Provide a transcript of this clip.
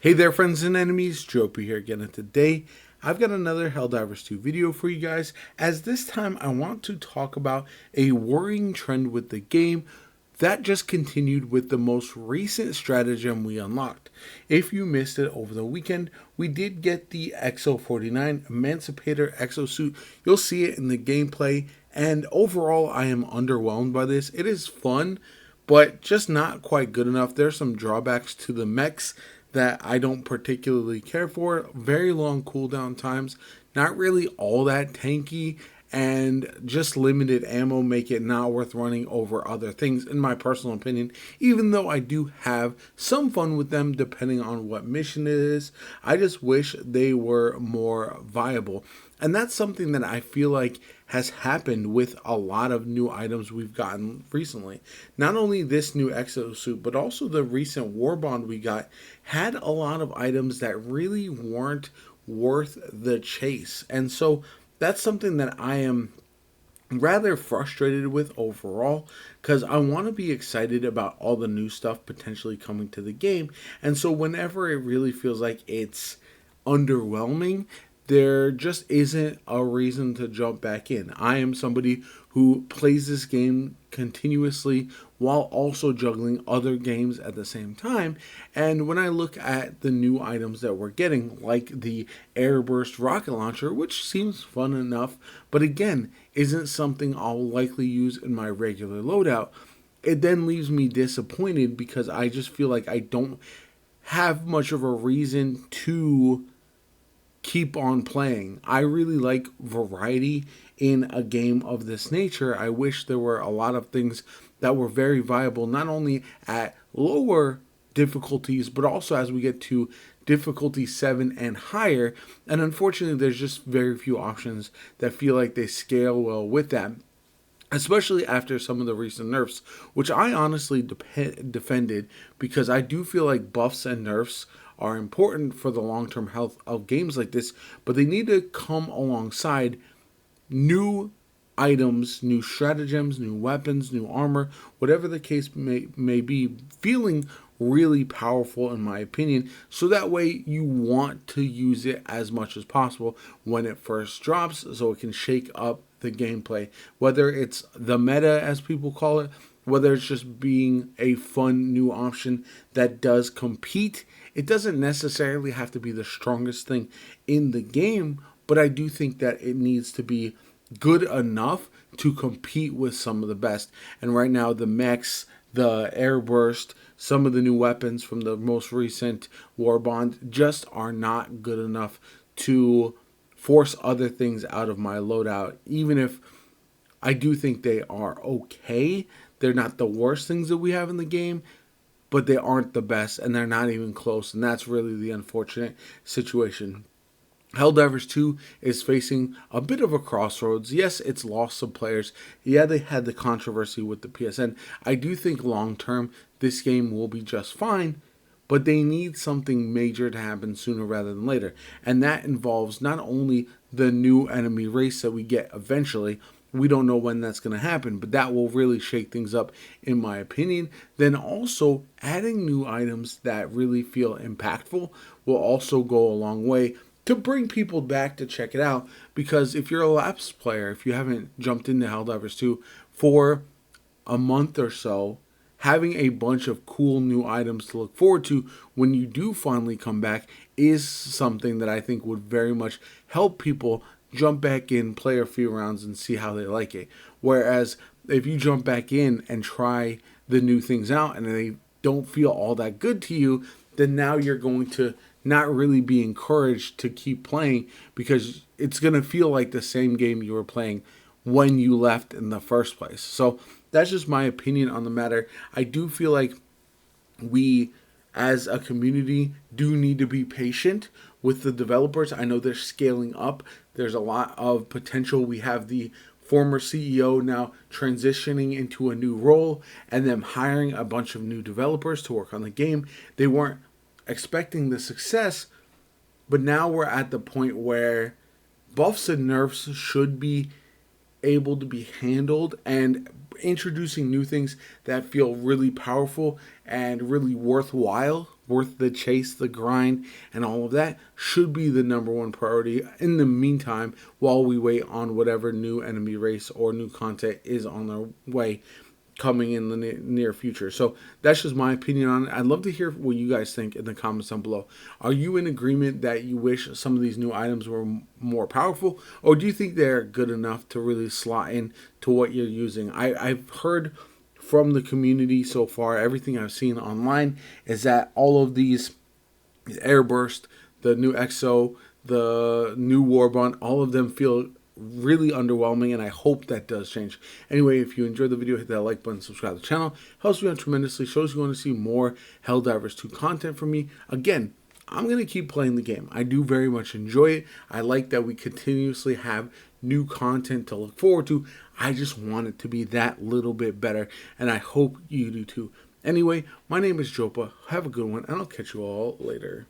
Hey there, friends and enemies, JoPaWrites here again, and today I've got another Helldivers 2 video for you guys, as this time I want to talk about a worrying trend with the game that just continued with the most recent stratagem we unlocked. If you missed it over the weekend, we did get the XO49 Emancipator Exosuit. You'll see it in the gameplay, and overall I am underwhelmed by this. It is fun, but just not quite good enough. There's some drawbacks to the mechs that I don't particularly care for. Very long cooldown times, not really all that tanky, and just limited ammo make it not worth running over other things, in my personal opinion. Even though I do have some fun with them depending on what mission it is, I just wish they were more viable. And that's something that I feel like has happened with a lot of new items we've gotten recently. Not only this new exosuit, but also the recent war bond we got had a lot of items that really weren't worth the chase. And so that's something that I am rather frustrated with overall, because I want to be excited about all the new stuff potentially coming to the game. And so whenever it really feels like it's underwhelming, there just isn't a reason to jump back in. I am somebody who plays this game continuously while also juggling other games at the same time. And when I look at the new items that we're getting, like the Airburst rocket launcher, which seems fun enough, but again, isn't something I'll likely use in my regular loadout, it then leaves me disappointed because I just feel like I don't have much of a reason to keep on playing. I really like variety in a game of this nature. I wish there were a lot of things that were very viable, not only at lower difficulties, but also as we get to difficulty 7 and higher. And unfortunately, there's just very few options that feel like they scale well with that, especially after some of the recent nerfs, which I honestly defended, because I do feel like buffs and nerfs are important for the long-term health of games like this, but they need to come alongside new items, new stratagems, new weapons, new armor, whatever the case may be, feeling really powerful in my opinion, so that way you want to use it as much as possible when it first drops, so it can shake up the gameplay, whether it's the meta as people call it, whether it's just being a fun new option that does compete. It doesn't necessarily have to be the strongest thing in the game, but I do think that it needs to be good enough to compete with some of the best. And right now, the mechs, the airburst, some of the new weapons from the most recent warbond just are not good enough to force other things out of my loadout. Even if I do think they are okay, they're not the worst things that we have in the game, but they aren't the best, and they're not even close. And that's really the unfortunate situation. Helldivers 2 is facing a bit of a crossroads. Yes, it's lost some players. Yeah, they had the controversy with the PSN. I do think long term this game will be just fine, but they need something major to happen sooner rather than later. And that involves not only the new enemy race that we get eventually, we don't know when that's going to happen, but that will really shake things up, in my opinion. Then also adding new items that really feel impactful will also go a long way to bring people back to check it out. Because if you're a lapsed player, if you haven't jumped into Helldivers 2 for a month or so, having a bunch of cool new items to look forward to when you do finally come back is something that I think would very much help people jump back in, play a few rounds, and see how they like it. Whereas if you jump back in and try the new things out and they don't feel all that good to you, then now you're going to not really be encouraged to keep playing, because it's going to feel like the same game you were playing when you left in the first place. So that's just my opinion on the matter. I do feel like we as a community do need to be patient with the developers. I know they're scaling up. There's a lot of potential. We have the former CEO now transitioning into a new role, and them hiring a bunch of new developers to work on the game. They weren't expecting the success, but now we're at the point where buffs and nerfs should be able to be handled, and introducing new things that feel really powerful and really worthwhile worth the chase, the grind, and all of that should be the number one priority in the meantime while we wait on whatever new enemy race or new content is on their way coming in the near future. So that's just my opinion on it. I'd love to hear what you guys think in the comments down below. Are you in agreement that you wish some of these new items were more powerful, or do you think they're good enough to really slot in to what you're using? I've heard from the community so far, everything I've seen online is that all of these Airburst, the new EXO, the new Warband, all of them feel really underwhelming, and I hope that does change. Anyway, if you enjoyed the video, hit that like button, subscribe to the channel. Helps me out tremendously, shows you want to see more Helldivers 2 content from me. Again, I'm going to keep playing the game. I do very much enjoy it. I like that we continuously have new content to look forward to. I just want it to be that little bit better, and I hope you do too. Anyway, my name is Jopa. Have a good one, and I'll catch you all later.